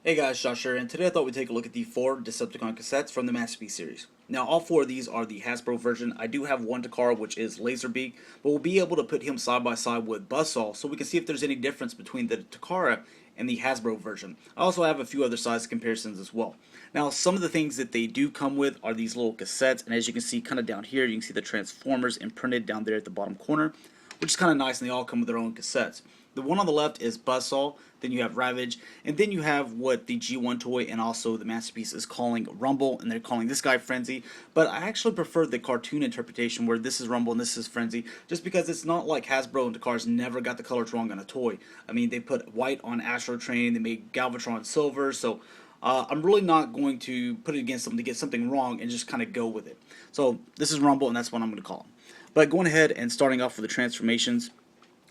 Hey guys, Josh here, and today I thought we'd take a look at the 4 Decepticon cassettes from the Masterpiece series. Now, all 4 of these are the Hasbro version. I do have one Takara, which is Laserbeak, but we'll be able to put him side by side with Buzzsaw so we can see if there's any difference between the Takara and the Hasbro version. I also have a few other size comparisons as well. Now, some of the things that they do come with are these little cassettes, and as you can see kind of down here, you can see the Transformers imprinted down there at the bottom corner, which is kind of nice, and they all come with their own cassettes. The one on the left is Buzzsaw, then you have Ravage, and then you have what the G1 toy and also the Masterpiece is calling Rumble, and they're calling this guy Frenzy. But I actually prefer the cartoon interpretation where this is Rumble and this is Frenzy, just because it's not like Hasbro and Takara's never got the colors wrong on a toy. I mean, they put white on Astro Train, they made Galvatron silver, so I'm really not going to put it against them to get something wrong and just kind of go with it. So this is Rumble, and that's what I'm going to call him. But going ahead and starting off with the transformations,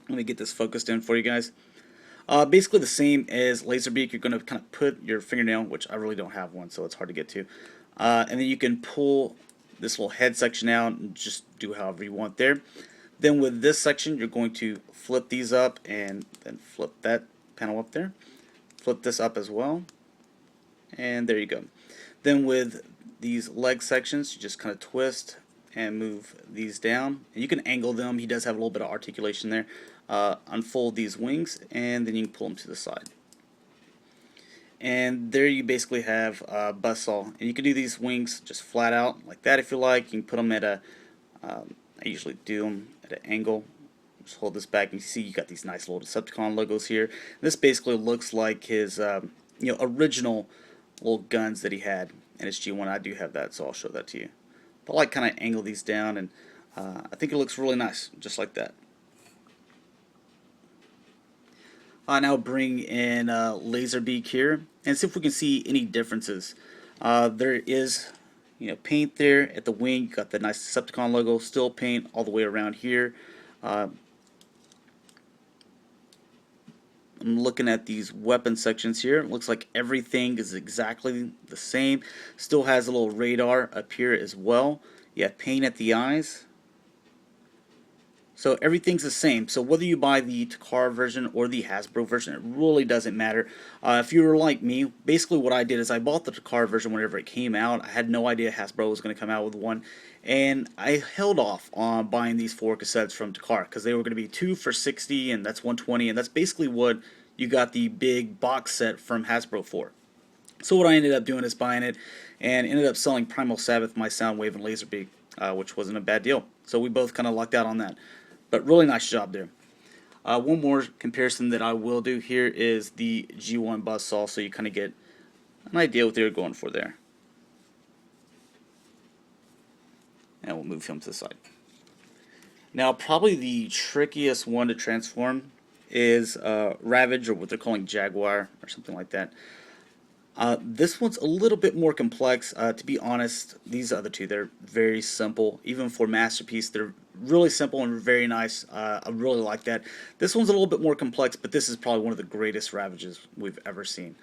let me get this focused in for you guys. Basically the same as Laserbeak. You're going to kind of put your fingernail, which I really don't have one, so it's hard to get to. And then you can pull this little head section out and just do however you want there. Then with this section, you're going to flip these up and then flip that panel up there. Flip this up as well. And there you go. Then with these leg sections, you just kind of twist and move these down, and you can angle them. He does have a little bit of articulation there. Unfold these wings, and then you can pull them to the side. And there you basically have Buzzsaw, and you can do these wings just flat out like that if you like. You can put them at a, I usually do them at an angle. Just hold this back, and you see you got these nice little Decepticon logos here. This basically looks like his original little guns that he had in his G1. I do have that, so I'll show that to you. But I like kind of angle these down, and I think it looks really nice, just like that. I now bring in Laserbeak here and see if we can see any differences. There is, paint there at the wing. You got the nice Decepticon logo, still paint all the way around here. I'm looking at these weapon sections here. It looks like everything is exactly the same. Still has a little radar up here as well. You have paint at the eyes. So everything's the same. So whether you buy the Takara version or the Hasbro version, it really doesn't matter. If you were like me, basically what I did is I bought the Takara version whenever it came out. I had no idea Hasbro was going to come out with one, and I held off on buying these 4 cassettes from Takara because they were going to be 2 for $60, and that's $120, and that's basically what you got the big box set from Hasbro for. So what I ended up doing is buying it, and ended up selling Primal Sabbath, my Soundwave, and Laserbeak, which wasn't a bad deal. So we both kind of lucked out on that. But really nice job there. One more comparison that I will do here is the G1 Buzzsaw, so you kind of get an idea what they're going for there. And we'll move him to the side. Now, probably the trickiest one to transform is Ravage, or what they're calling Jaguar, or something like that. This one's a little bit more complex. To be honest, these other two, they're very simple. Even for Masterpiece, they're really simple and very nice. I really like that. This one's a little bit more complex, but this is probably one of the greatest Ravages we've ever seen.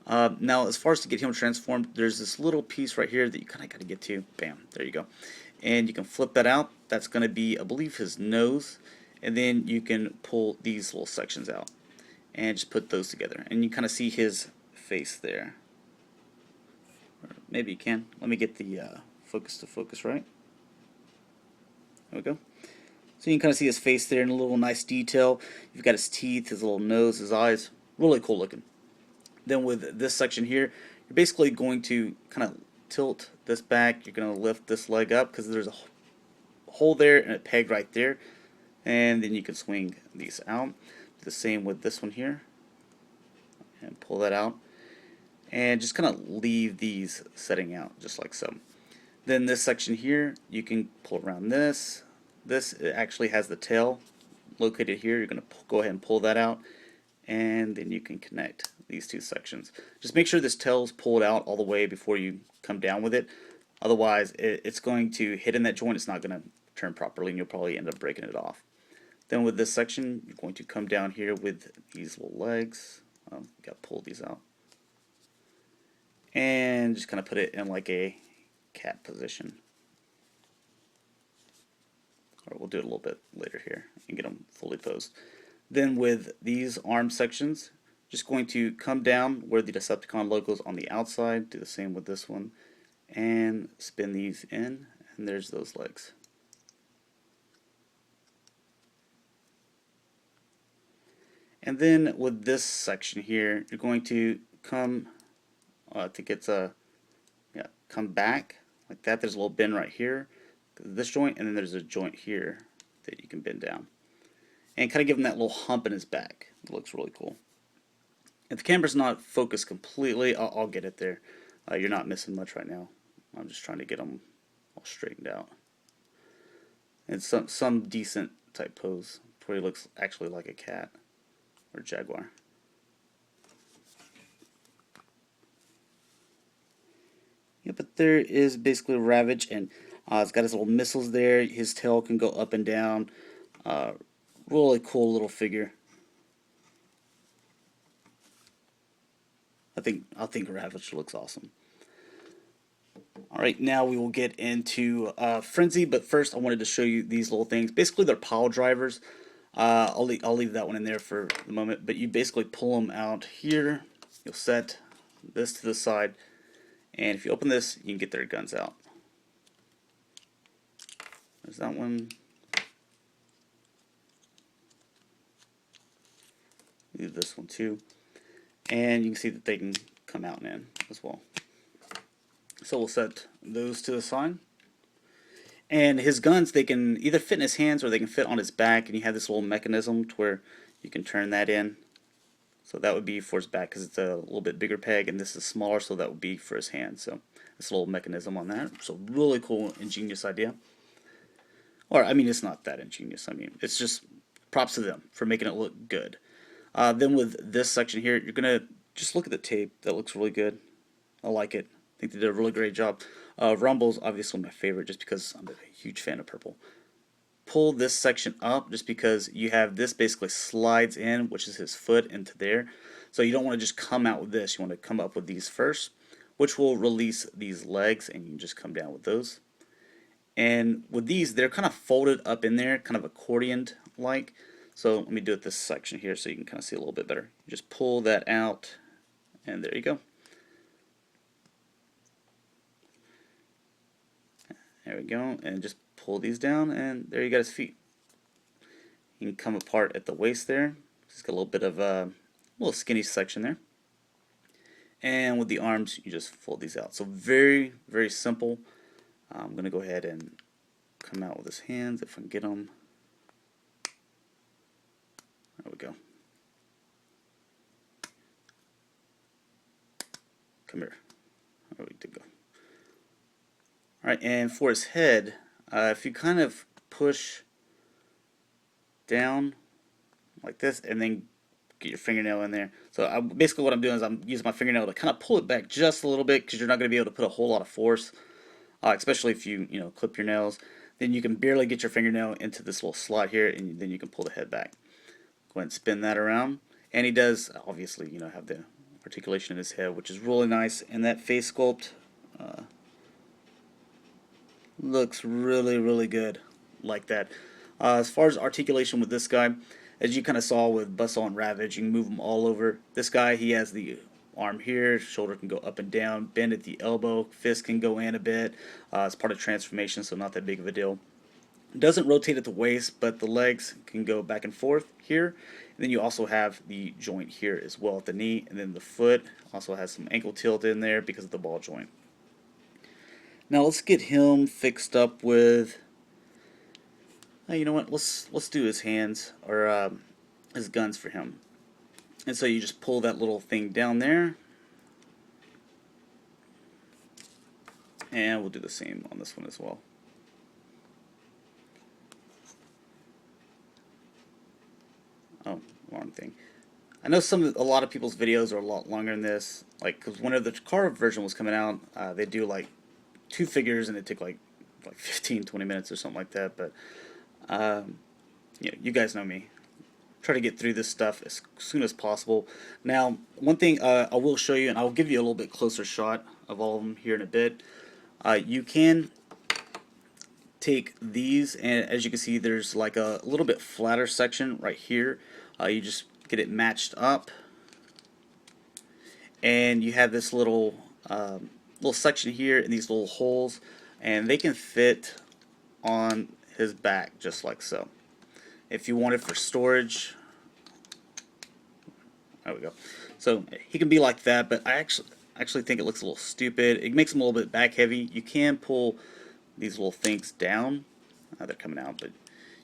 Now, as far as to get him transformed, there's this little piece right here that you kind of got to get to. Bam, there you go. And you can flip that out. That's going to be, I believe, his nose. And then you can pull these little sections out and just put those together. And you kind of see his face there. Or maybe you can. Let me get the focus to focus right. There we go. So you can kind of see his face there in a little nice detail. You've got his teeth, his little nose, his eyes. Really cool looking. Then with this section here, you're basically going to kind of tilt this back. You're going to lift this leg up because there's a hole there and a peg right there. And then you can swing these out. The same with this one here. And pull that out. And just kind of leave these setting out just like so. Then this section here, you can pull around this. This actually has the tail located here. You're going to go ahead and pull that out, and then you can connect these two sections. Just make sure this tail's pulled out all the way before you come down with it. Otherwise, it's going to hit in that joint. It's not going to turn properly, and you'll probably end up breaking it off. Then with this section, you're going to come down here with these little legs. Got to pull these out. And just kind of put it in like a cat position. Or we'll do it a little bit later here and get them fully posed. Then with these arm sections, just going to come down where the Decepticon logo is on the outside, do the same with this one, and spin these in, and there's those legs. And then with this section here, you're going to come come back like that. There's a little bend right here, this joint, and then there's a joint here that you can bend down, and kind of give him that little hump in his back. It looks really cool. If the camera's not focused completely, I'll get it there. You're not missing much right now. I'm just trying to get them all straightened out. And some decent type pose where he looks actually like a cat or jaguar. Yeah, but there is basically Ravage, and it's got his little missiles there. His tail can go up and down. Really cool little figure. I think Ravage looks awesome. Alright, now we will get into Frenzy, but first I wanted to show you these little things. Basically they're pile drivers. I'll leave that one in there for the moment, but you basically pull them out here. You'll set this to the side, and if you open this, you can get their guns out. There's that one. Leave this one too. And you can see that they can come out and in as well. So we'll set those to the side. And his guns, they can either fit in his hands or they can fit on his back, and you have this little mechanism to where you can turn that in. So that would be for his back because it's a little bit bigger peg, and this is smaller, so that would be for his hands. So this little mechanism on that. So really cool, ingenious idea. Or, I mean, it's not that ingenious. I mean, it's just props to them for making it look good. Then with this section here, you're going to just look at the tape. That looks really good. I like it. I think they did a really great job. Rumble's obviously my favorite just because I'm a huge fan of purple. Pull this section up just because you have this basically slides in, which is his foot, into there. So you don't want to just come out with this. You want to come up with these first, which will release these legs, and you can just come down with those. And with these, they're kind of folded up in there, kind of accordion-like. So let me do it this section here so you can kind of see a little bit better. You just pull that out, and there you go. There we go, and just pull these down, and there you got his feet. You can come apart at the waist there. Just got a little bit of a little skinny section there. And with the arms, you just fold these out. So very, very simple. I'm going to go ahead and come out with his hands if I can get them. There we go. Come here. There we go. Alright, and for his head, if you kind of push down like this and then get your fingernail in there. So basically what I'm doing is I'm using my fingernail to kind of pull it back just a little bit because you're not going to be able to put a whole lot of force, especially if you clip your nails. Then you can barely get your fingernail into this little slot here, and then you can pull the head back. Go ahead and spin that around. And he does obviously have the articulation in his head, which is really nice, and that face sculpt looks really, really good like that. As far as articulation with this guy, as you kind of saw with Buzzsaw and Ravage, you can move them all over. This guy, he has the arm here, shoulder can go up and down, bend at the elbow, fist can go in a bit. It's part of transformation, so not that big of a deal. It doesn't rotate at the waist, but the legs can go back and forth here. And then you also have the joint here as well at the knee, and then the foot also has some ankle tilt in there because of the ball joint. Now let's get him fixed up with, you know what, let's do his hands, or his guns for him. And so you just pull that little thing down there, and we'll do the same on this one as well. Oh, wrong thing. I know a lot of people's videos are a lot longer than this, like, because whenever the carved version was coming out, they do like 2 figures, and it took like 15-20 minutes or something like that. But you guys know me. Try to get through this stuff as soon as possible. Now, one thing I will show you, and I'll give you a little bit closer shot of all of them here in a bit. You can take these, and as you can see, there's like a little bit flatter section right here. You just get it matched up and you have this little section here and these little holes, and they can fit on his back just like so. If you want it for storage, there we go. So he can be like that, but I actually think it looks a little stupid. It makes him a little bit back heavy. You can pull these little things down. They're coming out, but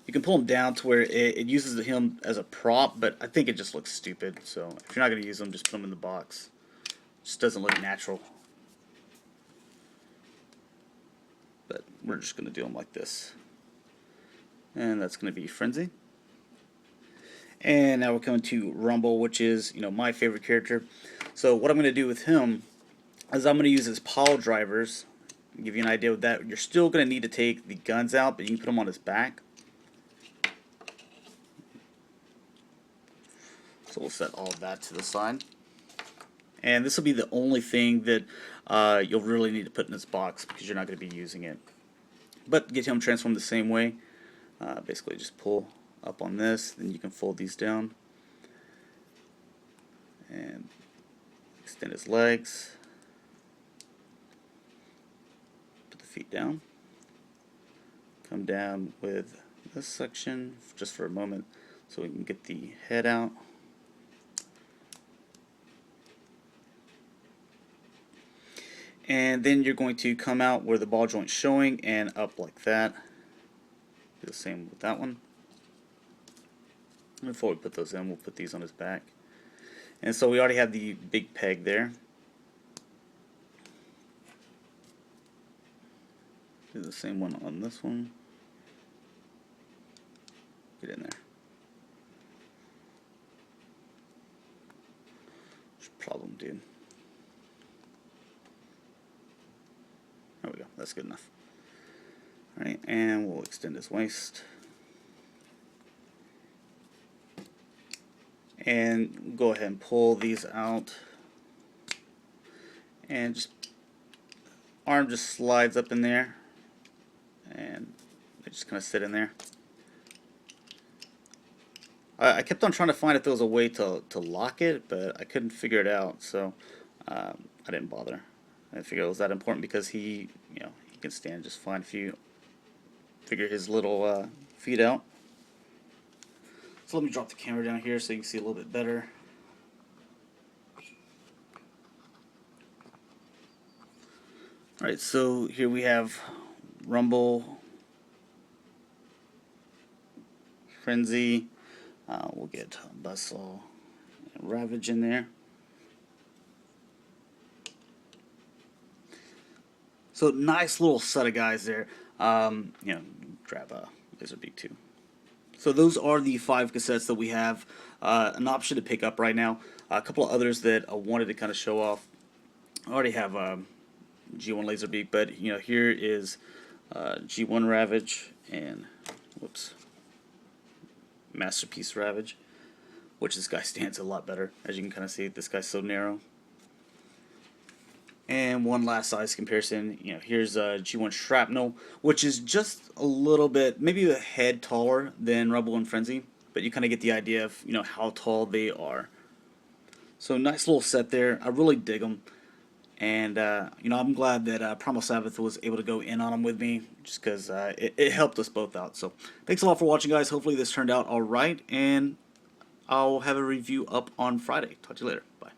you can pull them down to where it uses him as a prop, but I think it just looks stupid. So if you're not going to use them, just put them in the box. It just doesn't look natural. But we're just going to do them like this. And that's going to be Frenzy. And now we're coming to Rumble, which is, my favorite character. So what I'm going to do with him is I'm going to use his pile drivers. Give you an idea of that. You're still going to need to take the guns out, but you can put them on his back. So we'll set all of that to the side. And this will be the only thing that you'll really need to put in this box because you're not going to be using it. But get him transformed the same way. Basically just pull up on this, then you can fold these down. And extend his legs. Put the feet down. Come down with this section just for a moment so we can get the head out. And then you're going to come out where the ball joint's showing and up like that. Do the same with that one. Before we put those in, we'll put these on his back. And so we already have the big peg there. Do the same one on this one. Get in there. What's your problem, dude? There we go. That's good enough. Alright, and we'll extend his waist. And go ahead and pull these out. And just arm just slides up in there. And they just kind of sit in there. I kept on trying to find if there was a way to lock it, but I couldn't figure it out, so I didn't bother. I figured it was that important because he can stand just fine if you figure his little feet out. So let me drop the camera down here so you can see a little bit better. Alright, so here we have Rumble, Frenzy, we'll get Buzzsaw and Ravage in there. So nice little set of guys there. Grab a Laserbeak too. So those are the 5 cassettes that we have an option to pick up right now. A couple of others that I wanted to kind of show off. I already have G1 Laserbeak, but here is G1 Ravage and Masterpiece Ravage, which this guy stands a lot better. As you can kind of see, this guy's so narrow. And one last size comparison, here's G1 Shrapnel, which is just a little bit, maybe a head taller than Rumble and Frenzy, but you kind of get the idea of, how tall they are. So nice little set there. I really dig them. And, I'm glad that Primal Sabbath was able to go in on them with me, just because it helped us both out. So thanks a lot for watching, guys. Hopefully this turned out all right, and I'll have a review up on Friday. Talk to you later. Bye.